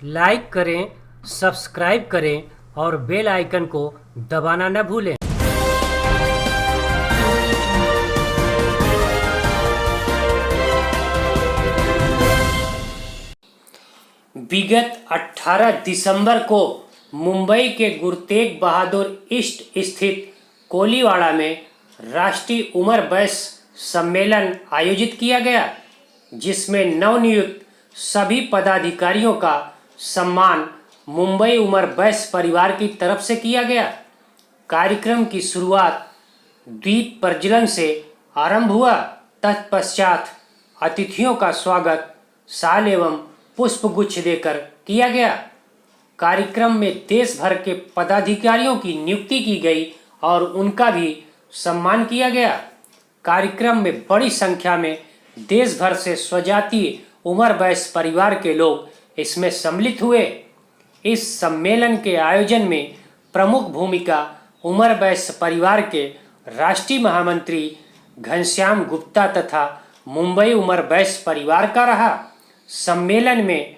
Like करें, subscribe करें और बेल आइकन को दबाना न भूलें। विगत 18 दिसंबर को मुंबई के गुरु तेग बहादुर ईस्ट स्थित कोलीवाड़ा में राष्ट्रीय उमर बैस सम्मेलन आयोजित किया गया, जिसमें नवनियुक्त सभी पदाधिकारियों का सम्मान मुंबई उमर बैस परिवार की तरफ से किया गया। कार्यक्रम की शुरुआत दीप प्रज्वलन से आरंभ हुआ। तत्पश्चात अतिथियों का स्वागत शाल एवं पुष्पगुच्छ देकर किया गया। कार्यक्रम में देश भर के पदाधिकारियों की नियुक्ति की गई और उनका भी सम्मान किया गया। कार्यक्रम में बड़ी संख्या में देश भर से स्वजातीय उमर बैस परिवार के लोग इसमें सम्मिलित हुए। इस सम्मेलन के आयोजन में प्रमुख भूमिका उमर बैस परिवार के राष्ट्रीय महामंत्री घनश्याम गुप्ता तथा मुंबई उमर बैस परिवार का रहा। सम्मेलन में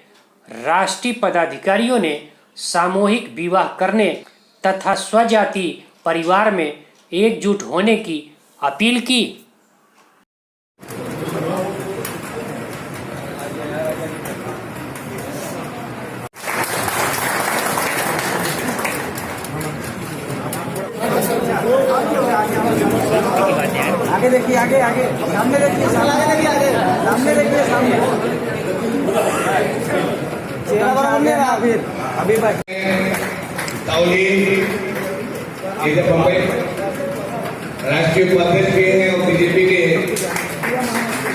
राष्ट्रीय पदाधिकारियों ने सामूहिक विवाह करने तथा स्वजाति परिवार में एकजुट होने की अपील की। आगे देखिए, आगे आगे सामने देखिए, सामने देखिए, सामने चेहरा बराबर नहीं रहा। अभी भाई राष्ट्रीय उपाध्यक्ष के हैं और बीजेपी के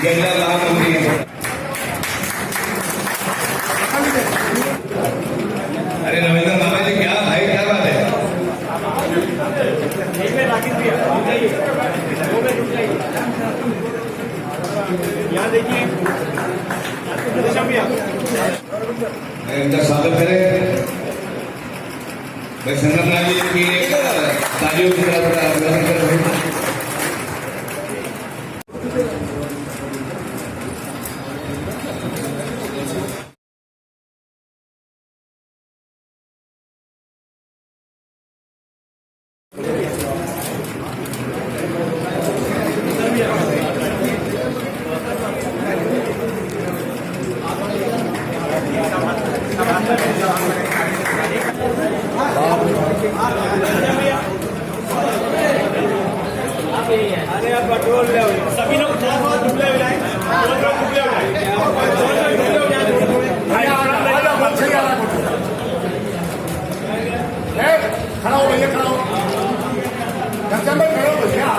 जनरल महामंत्री हैं। अरे रविंद्र बाबा जी, क्या भाई, क्या बात है? यहाँ देखिए, इनका स्वागत करें। मैं संगमलाल जी की तालियों की तरफ अभिवादन कर रहे हैं। अरे आप पेट्रोल सभी लोग डुबले हुए हैं। खड़ा हो भैया, खड़ा हो, खड़ा हो भैया।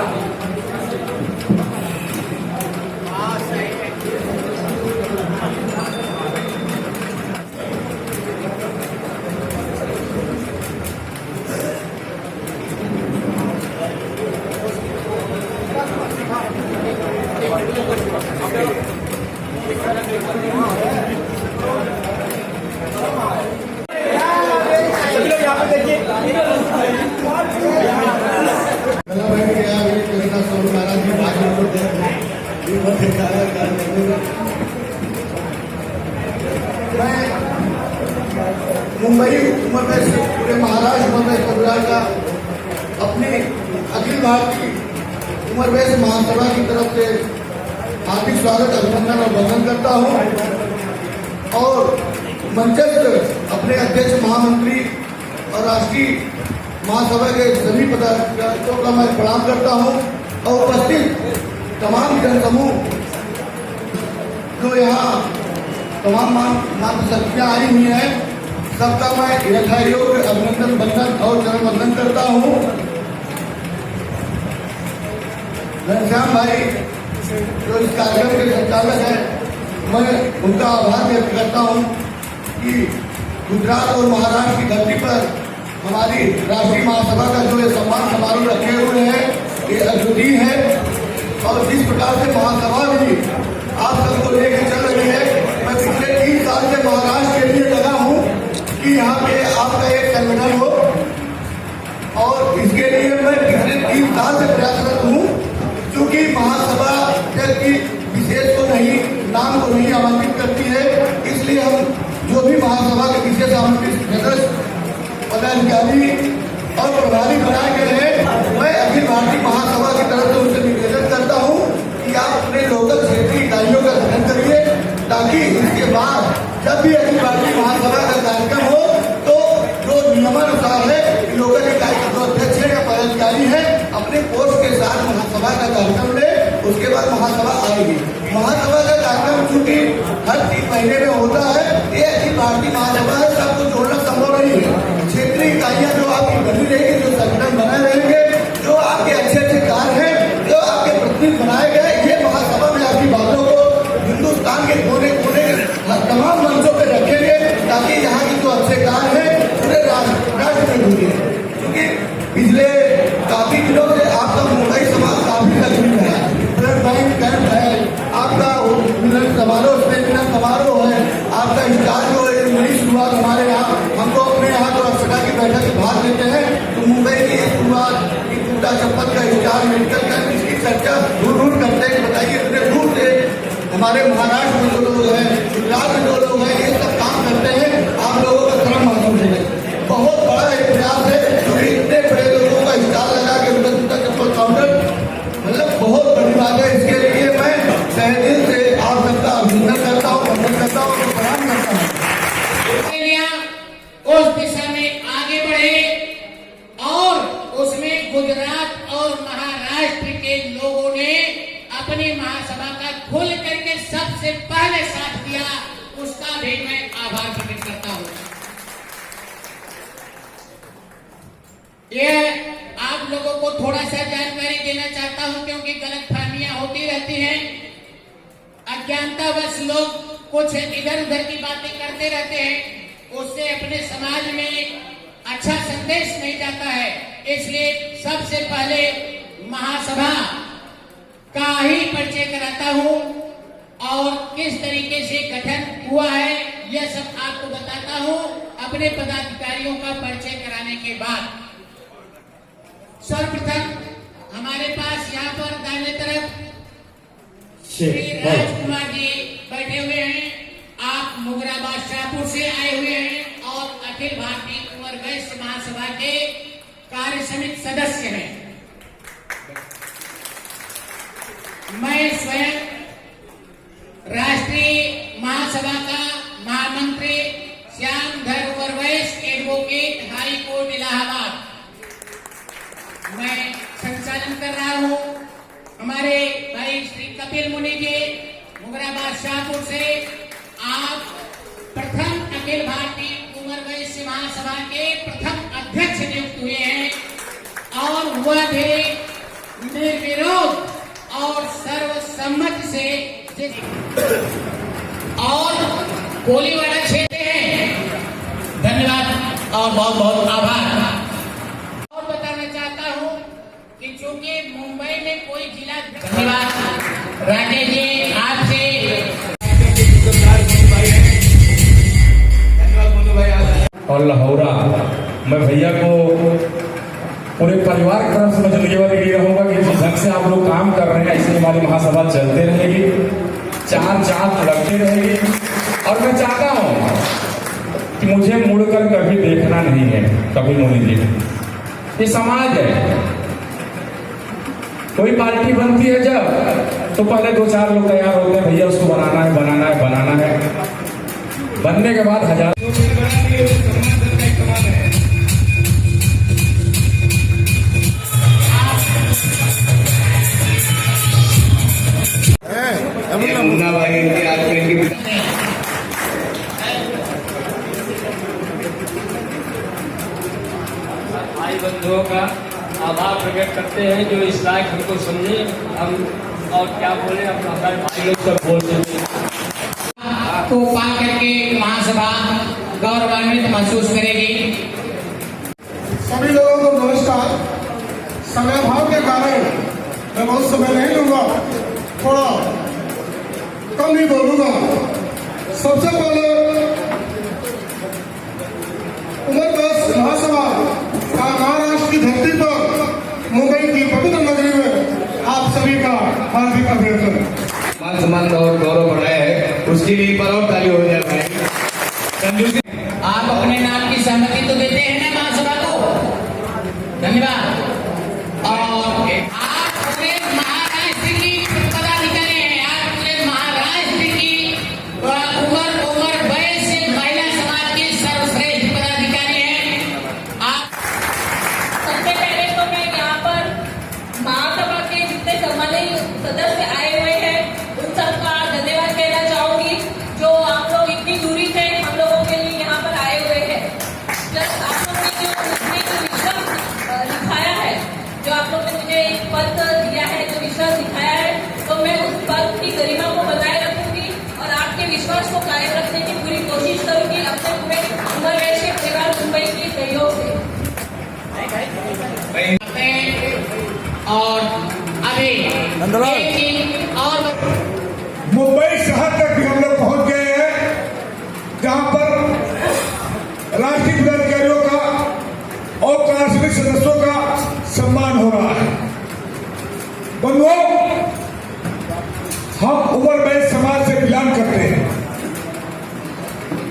मुंबई उमर बैस पूरे महाराष्ट्र उमर बैस परिवार का अपनी अखिल भारतीय उमर बैस महासभा की तरफ से हार्दिक स्वागत, अभिनंदन और वंदन करता हूँ और मंचस्थ अपने अध्यक्ष महामंत्री और राष्ट्रीय महासभा के सभी पदाधिकारियों का मैं प्रणाम करता हूँ और उपस्थित तमाम जनसमूह जो यहाँ तमाम मात्र शक्तियाँ आई हुई हैं, सबका मैं यथायोग्य अभिनंदन वंदन और चरण वंदन करता हूँ। घनश्याम भाई जो इस कार्यक्रम के संचालक हैं, मैं उनका आभार व्यक्त करता हूँ कि गुजरात और महाराष्ट्र की धरती पर हमारी राष्ट्रीय महासभा का जो ये सम्मान समारोह रखे हुए हैं, ये अद्वितीय है। और जिस प्रकार से महासभा भी आप सबको लेकर चल रही है, मैं पिछले 3 साल से महाराष्ट्र के लिए लगा हूँ कि यहाँ पे आपका एक संगठन हो और इसके लिए मैं पिछले 3 साल से प्रयासरत हूँ। क्योंकि महासभा की विशेष को नहीं, नाम को नहीं आमंत्रित करती है, इसलिए हम जो भी महासभा महासभा के विशेष आमंत्रित सदस्य पदाधिकारी और प्रभारी बनाए गए हैं। मैं अखिल भारतीय महासभा की तरफ से उनसे निवेदन करता हूं कि आप अपने लोकल क्षेत्रीय इकाइयों का गठन करिए, ताकि इसके बाद जब भी अखिल भारतीय महासभा का कार्यक्रम हो तो जो नियमानुसार है लोकल इकाई के जो अध्यक्ष है या पदाधिकारी है अपने पोस्ट के साथ महासभा का कार्यक्रम ले, उसके बाद महासभा आएगी। महासभा का कार्यक्रम चूंकि हर 3 महीने में होता है, ये अखिल भारतीय महासभा है, सबको जोड़ना संभव नहीं है। क्षेत्रीय इकाइयां जो आपकी बनी रहेगी, जो संगठन बने रहेंगे, जो आपके अच्छे अच्छे कार्य हैं, जो आपके प्रतिनिधि बनाए गए, ये महासभा में आपकी बातों को हिंदुस्तान के कोने कोने तमाम मंचों पर रखेंगे, ताकि यहाँ के जो अच्छे कार्य हैं पूरे राष्ट्र में होंगे। क्योंकि पिछले काफी दिनों से आपका मुंबई समाज काफी सक्रिय है, ब्लड बैंक कैंप है, आपका मिलन समारोह, स्टेट मिलन समारोह है, आपका स्टार जो है नई शुरुआत हमारे यहाँ, हमको अपने यहाँ जो अक्षता की बैठक में भाग लेते हैं, तो मुंबई की शुरुआत टूटा चप्पल का स्टार मेडिकल कैंप, इसकी चर्चा दूर दूर करते हैं। बताइए इतने दूर से हमारे महाराष्ट्र में जो लोग हैं, गुजरात में जो लोग हैं, ये सब काम करते हैं, आप लोगों का श्रम महसूस है। बहुत बड़ा एक प्रयास है, क्योंकि इतने बड़े लोगों का स्टार लगा के उनका जूता चप्पल काउंटर, मतलब बहुत बड़ी बात है। इसके लिए मैं तहे दिल से आप सबका अभिनंदन करता हूँ, वंदन करता हूँ, प्रणाम करता हूँ। उस दिशा में आगे बढ़े और उसमें गुजरात और महाराष्ट्र के लोगों ने अपनी महासभा का खुल करके सबसे पहले साथ दिया, उसका भी मैं आभार प्रकट करता हूं। यह आप लोगों को थोड़ा सा जानकारी देना चाहता हूं, क्योंकि गलतफहमियां होती रहती हैं। अज्ञानतावश लोग कुछ इधर उधर की बातें करते रहते हैं, उससे अपने समाज में अच्छा संदेश नहीं जाता है। इसलिए सबसे पहले महासभा का ही परिचय कराता हूं और किस तरीके से गठन हुआ है यह सब आपको बताता हूं अपने पदाधिकारियों का परिचय कराने के बाद। सर्वप्रथम हमारे पास यहाँ पर दाहिने तरफ श्री राजकुमार जी बैठे हुए हैं। आप मुगराबाद शाहपुर से आए हुए हैं और अखिल भारतीय कुंवर वैश्य महासभा के कार्य समिति सदस्य हैं। मैं स्वयं राष्ट्रीय महासभा का महामंत्री श्यामधर कुंवर वैश्य एडवोकेट हाई कोर्ट इलाहाबाद मैं संचालन कर रहा हूं। हमारे भाई श्री कपिल मुनि जी मुगराबाद शाहपुर से आप प्रथम अखिल भारतीय कुंवर वैश्य महासभा के प्रथम अध्यक्ष नियुक्त हुए हैं और वह भी निर्विरोध और सर्वसम्मति से और कोलीवाड़ा क्षेत्र है। धन्यवाद और बहुत बहुत आभार। और बताना चाहता हूं कि चूंकि मुंबई में कोई जिला, धन्यवाद राजेश जी आपसे और लाहौरा, मैं भैया को पूरे परिवार की तरफ से मैं धन्यवाद ये रहूंगा कि जिस ढंग से आप लोग काम कर रहे हैं ऐसे हमारी महासभा चलते रहेगी, चार चांद लगते रहेगी। और मैं चाहता हूं कि मुझे मुड़कर कभी देखना नहीं है, कभी मोदी जी। ये समाज है, कोई पार्टी बनती है जब तो पहले 2-4 लोग तैयार होते हैं, भैया उसको बनाना है, बनाना है, बनाना है। बनने के बाद हजार मुन्ना भाई इनके आज के इनके भाई बंधुओं का आभार प्रकट करते हैं जो इस लायक हमको समझे। हम और क्या बोले, अब हमारे भाई लोग सब बोल देते हैं। को पा करके महासभा गौरवान्वित महसूस करेगी। सभी लोगों को नमस्कार। समय भाव के कारण मैं बहुत समय नहीं लूंगा, थोड़ा कम ही बोलूंगा। सबसे पहले उमर वैश्य महासभा का महाराष्ट्र की धरती पर मुंबई की पवित्र नगरी में आप सभी का हार्दिक अभिनंदन। मान सम्मान और गौरव बढ़ाया है, उसके लिए पर और ताली हो जाए। आप अपने नाम की सहमति तो देते हैं ना महासभा को? धन्यवाद। और आप पूरे महाराष्ट्र की पदाधिकारी हैं, आप पूरे महाराष्ट्र की उम्र वयस से महिला समाज की सर्वश्रेष्ठ पदाधिकारी हैं आप। सबसे पहले तो मैं यहाँ पर महासभा के जितने सम्मानित सदस्य आए हुए हैं उन सबका धन्यवाद कहना चाहूंगी, जो आप लोग इतनी दूरी से हम लोगों के लिए यहाँ पर आए हुए हैं। प्लस आप लोग ने जो विश्वास दिखाया है, जो आप लोग ने मुझे एक पद दिया है, जो विश्वास दिखाया है, तो मैं उस पद की गरिमा को बनाए रखूंगी और आपके विश्वास को कायम रखने की पूरी कोशिश करूंगी अपने पूरे उमर वैश्य परिवार मुंबई के सहयोग से। और अभी एक चीज और मुंबई शहर तक भी हम लोग पहुंच गए हैं, जहां पर राष्ट्रीय पदाधिकारियों का और कांग्रेस सदस्यों का सम्मान हो रहा है। बंधुओं, हम उमर बैस समाज से बिलोंग करते हैं।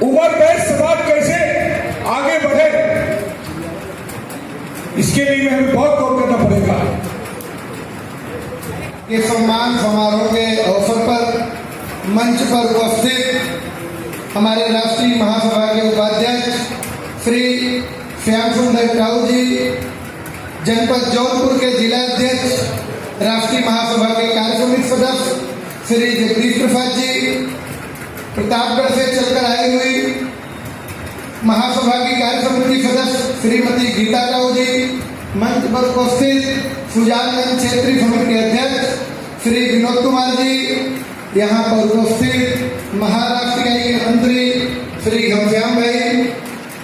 उमर बैस समाज कैसे आगे बढ़े, इसके लिए हमें बहुत काम करना पड़ेगा। के सम्मान समारोह के अवसर पर मंच पर उपस्थित हमारे राष्ट्रीय महासभा के उपाध्यक्ष श्री श्याम सुंदर राव जी, जनपद जौनपुर के जिला अध्यक्ष राष्ट्रीय महासभा के कार्य समिति सदस्य श्री जगदीश प्रसाद जी, प्रतापगढ़ से चलकर आई हुई महासभा की कार्य समिति सदस्य श्रीमती गीता राव जी, मंच पर उपस्थित सुजानगंज क्षेत्रीय समिति के अध्यक्ष श्री विनोद कुमार जी, यहाँ पर उपस्थित महाराष्ट्र के मंत्री श्री घनश्याम भाई,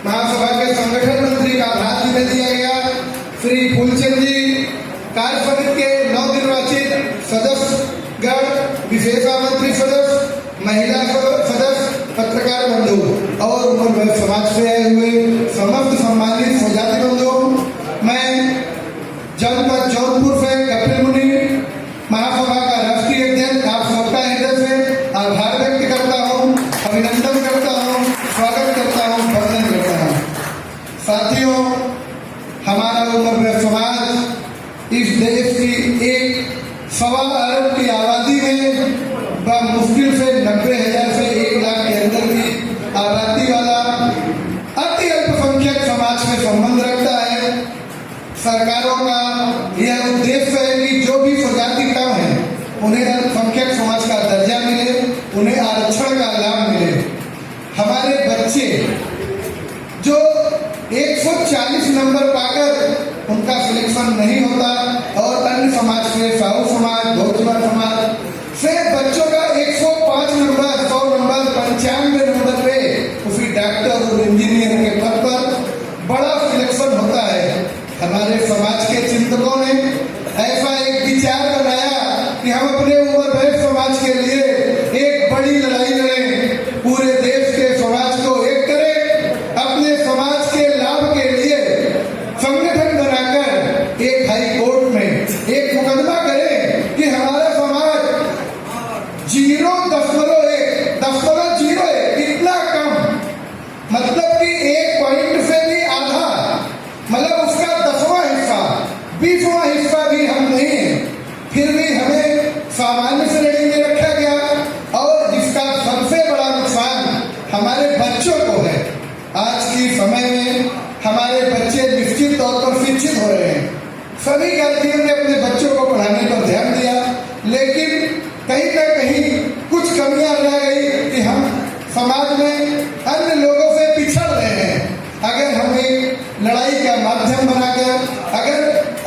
महासभा के संगठन मंत्री का आभार निवेदन दिया गया श्री फूलचंद जी, कार्य समिति के नवनिर्वाचित सदस्यगण, विशेष आमंत्रित सदस्य, महिला सदस्य, पत्रकार बंधु और उमर समाज से आए हुए समस्त सम्मानित स्वजाति बंधुओं, मैं जनपद जौनपुर से कपिल मुनि महासभा का राष्ट्रीय अध्यक्ष आप सबका हृदय से आभार व्यक्त करता हूँ, अभिनंदन करता हूँ, स्वागत करता हूँ, वंदन करता हूँ। साथियों, हमारा उमर समाज इस देश की 1.25 अरब की आबादी में मुश्किल से 90,000 से 1 लाख के अंदर की आबादी वाला अति अल्पसंख्यक समाज से संबंध रखता है। सरकारों का यह उद्देश्य है कि जो भी स्वजाति कम है उन्हें अल्पसंख्यक समाज का दर्जा मिले, उन्हें आरक्षण का लाभ मिले। हमारे बच्चे जो 140 नंबर पाकर उनका सिलेक्शन नहीं होता और अन्य समाज से साहू समाज, भोजपुर समाज से बच्चों का 105 नंबर, 100 नंबर, 95 नंबर पे उसी डॉक्टर और इंजीनियर के पद पर बड़ा सिलेक्शन होता है। हमारे समाज के चिंतकों ने ऐसा एक विचार बनाया कि हम अपने उमर बैस समाज के लिए एक बड़ी लड़ाई लड़ें, पूरे देश के समाज को एक करें, अपने समाज के लाभ के लिए संगठन बनाकर एक हाई कोर्ट में एक मुकदमा करें कि हमारा समाज 0.1 इतना कम, मतलब कि 1 पॉइंट से भी आधा, मतलब उसका 10वां हिस्सा, 20वां हिस्सा भी हम नहीं है, फिर भी हमें सामान्य श्रेणी में रखा गया और जिसका सबसे बड़ा नुकसान हमारे बच्चों को है। आज की समय में हमारे बच्चे निश्चित तौर पर शिक्षित हो रहे हैं, सभी गार्जियन ने अपने बच्चों को पढ़ाने पर ध्यान दिया, लेकिन कहीं ना कहीं कुछ कमियां रह गई कि हम समाज में अन्य लोगों से पिछड़ रहे हैं। अगर हम एक लड़ाई का माध्यम बनाकर, अगर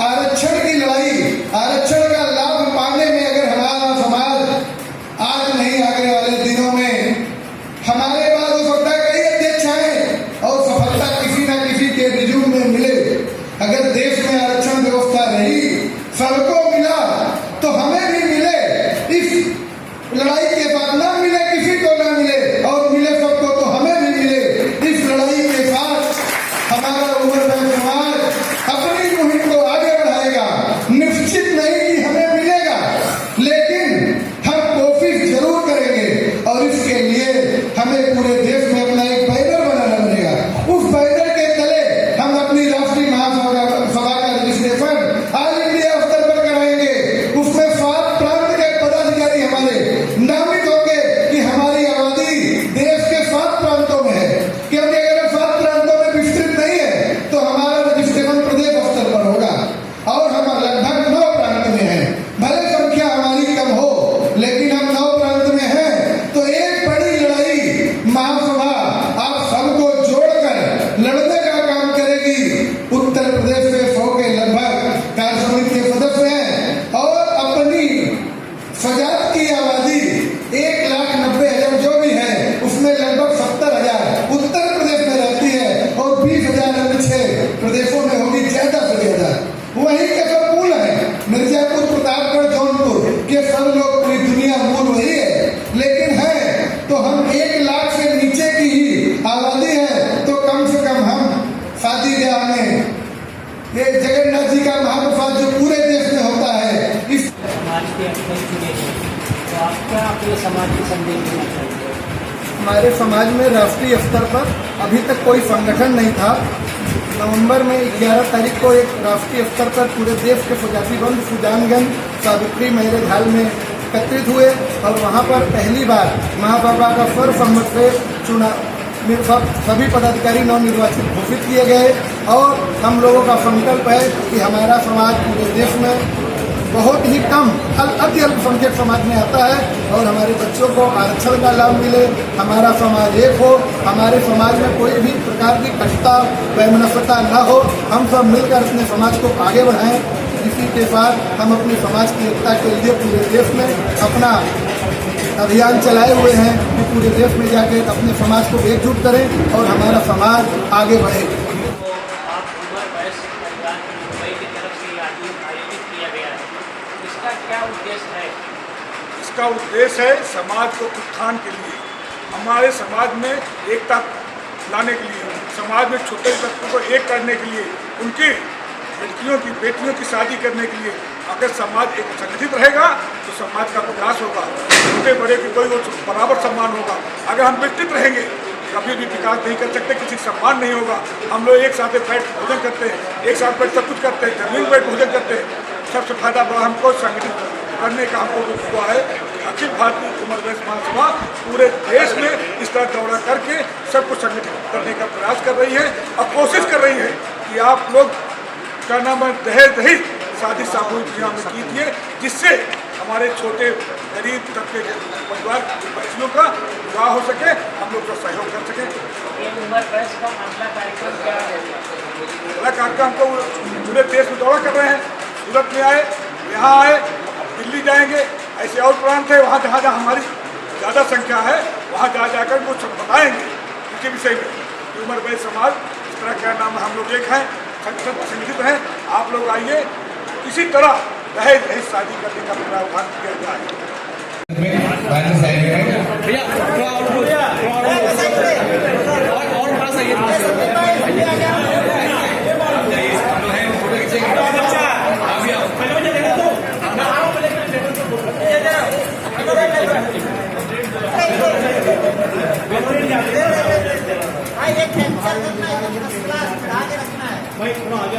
आरक्षण की लड़ाई, आरक्षण का लाभ पाने में अगर हमारा समाज आज नहीं, आगे वाले दिनों में हमारे पास हो सकता है कई अध्यक्ष आए और सफलता किसी न किसी के रिज्यूम में मिले। अगर देश में आरक्षण व्यवस्था रही, सबको मिला, तो हमें भी मिले। इस लड़ाई के बाद ना मिले किसी को ना मिले और मिले सबको तो हमें भी मिले। इस लड़ाई के साथ हमारा उमर बैस समाज अपनी मुहिम को आगे बढ़ाएगा। निश्चित नहीं कि समाज को संदेश देना चाहिए? हमारे समाज में राष्ट्रीय स्तर पर अभी तक कोई संगठन नहीं था। नवंबर में 11 तारीख को एक राष्ट्रीय स्तर पर पूरे देश के स्वजाति बंधु सुजानगंज सावित्री मेरे ढाल में एकत्रित हुए और वहां पर पहली बार महाबाबा का सर्वसम्मत से चुना सभी पदाधिकारी नवनिर्वाचित घोषित किए गए और हम लोगों का संकल्प है कि हमारा समाज पूरे देश में बहुत ही कम अति अल्पसंख्यक समाज में आता है और हमारे बच्चों को आरक्षण का लाभ मिले, हमारा समाज एक हो, हमारे समाज में कोई भी प्रकार की कटुता वैमनस्यता न हो, हम सब मिलकर अपने समाज को आगे बढ़ाएं। इसी के साथ हम अपने समाज की एकता के लिए पूरे देश में अपना अभियान चलाए हुए हैं कि पूरे देश में जाके अपने समाज को एकजुट करें और हमारा समाज आगे बढ़े। तो आप उमर बैस परिवार मुंबई की तरफ से आयोजित किया गया है, इसका क्या उद्देश्य है? इसका उद्देश्य है समाज को उत्थान के लिए, हमारे समाज में एकता लाने के लिए, समाज में छोटे तत्वों को एक करने के लिए, उनकी बेटियों की शादी करने के लिए। अगर समाज एक संगठित रहेगा तो समाज का विकास होगा, छोटे बड़े की कोई बराबर सम्मान होगा। अगर हम विकसित रहेंगे कभी भी विकास नहीं कर सकते, किसी सम्मान नहीं होगा। हम लोग एक साथ बैठ भोजन करते हैं, एक साथ बैठ सब कुछ करते हैं, जमीन बैठ भोजन करते हैं। सबसे फायदा बड़ा हमको संगठित करने का हमको हुआ है। अखिल भारतीय उमर बैस महासभा पूरे देश में इस तरह दौरा करके सबको संगठित करने का प्रयास कर रही है और कोशिश कर रही है कि आप लोग का नाम है दहेज रहित शादी सामूहिक विवाह में कीजिए, जिससे हमारे छोटे गरीब तबके के परिवार के बच्चियों का विवाह हो सके, हम लोग का सहयोग कर सकें। ये उमर बैस का अगला कार्यक्रम क्या है? अगला कार्यक्रम को पूरे देश में दौरा कर रहे हैं। सूरत में आए, यहाँ आए, दिल्ली जाएंगे, ऐसे और प्रांत है वहाँ जहाँ हमारी ज़्यादा संख्या है वहाँ जाकर वो सब बताएंगे इनके विषय में। उमर बैस समाज इस तरह क्या नाम हम लोग एक हैं, संगठित हैं। आप लोग आइए, इसी तरह दहेज रहित शादी करने का प्रावधान किया जाए। भाई थोड़ा आगे